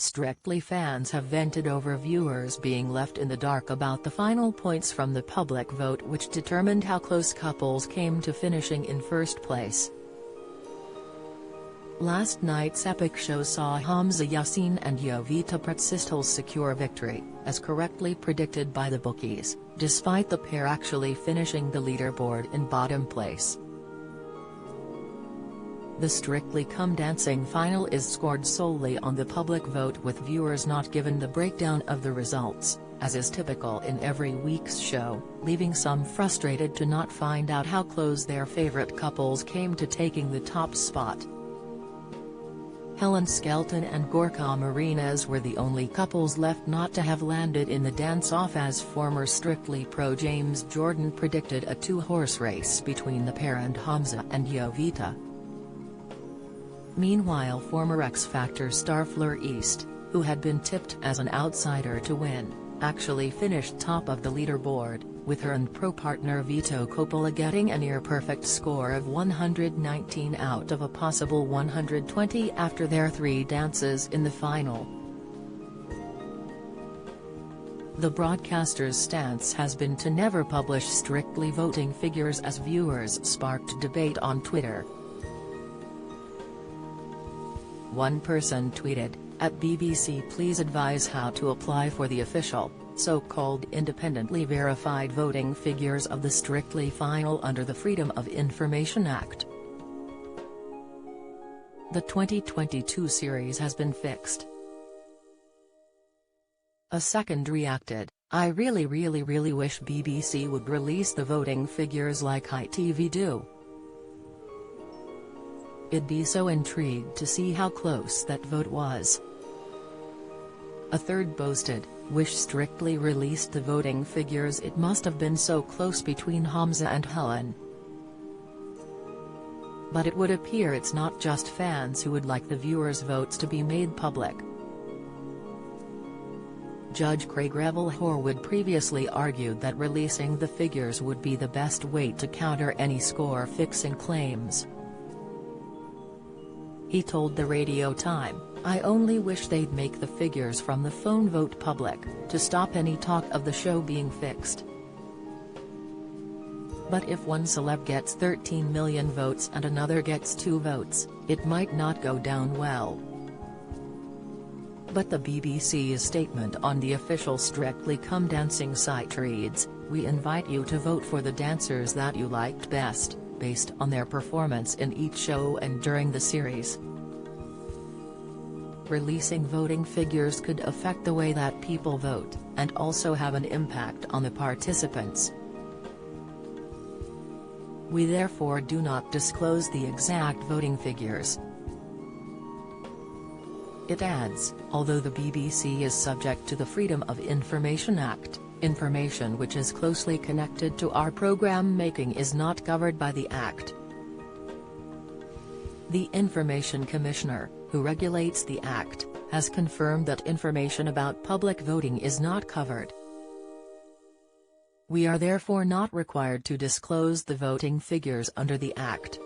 Strictly fans have vented over viewers being left in the dark about the final points from the public vote which determined how close couples came to finishing in first place. Last night's epic show saw Hamza Yassin and Jovita Pretzel secure victory, as correctly predicted by the bookies, despite the pair actually finishing the leaderboard in bottom place. The Strictly Come Dancing final is scored solely on the public vote, with viewers not given the breakdown of the results, as is typical in every week's show, leaving some frustrated to not find out how close their favorite couples came to taking the top spot. Helen Skelton and Gorka Marinas were the only couples left not to have landed in the dance-off, as former Strictly pro James Jordan predicted a two-horse race between the pair and Hamza and Jovita. Meanwhile, former X Factor star Fleur East, who had been tipped as an outsider to win, actually finished top of the leaderboard, with her and pro partner Vito Coppola getting a near-perfect score of 119 out of a possible 120 after their 3 dances in the final. The broadcaster's stance has been to never publish Strictly voting figures, as viewers sparked debate on Twitter. One person tweeted, "At BBC, please advise how to apply for the official, so-called independently verified voting figures of the Strictly final under the Freedom of Information Act. The 2022 series has been fixed." A second reacted, "I really wish BBC would release the voting figures like ITV do. I'd be so intrigued to see how close that vote was." A third boasted, "Wish Strictly released the voting figures, it must have been so close between Hamza and Helen." But it would appear it's not just fans who would like the viewers' votes to be made public. Judge Craig Revel Horwood previously argued that releasing the figures would be the best way to counter any score-fixing claims. He told the Radio Time, "I only wish they'd make the figures from the phone vote public, to stop any talk of the show being fixed. But if one celeb gets 13 million votes and another gets 2 votes, it might not go down well." But the BBC's statement on the official Strictly Come Dancing site reads, "We invite you to vote for the dancers that you liked best, based on their performance in each show and during the series." Releasing voting figures could affect the way that people vote, and also have an impact on the participants. "We therefore do not disclose the exact voting figures." It adds, "Although the BBC is subject to the Freedom of Information Act, information which is closely connected to our program making is not covered by the Act." The Information Commissioner, who regulates the Act, has confirmed that information about public voting is not covered. "We are therefore not required to disclose the voting figures under the Act."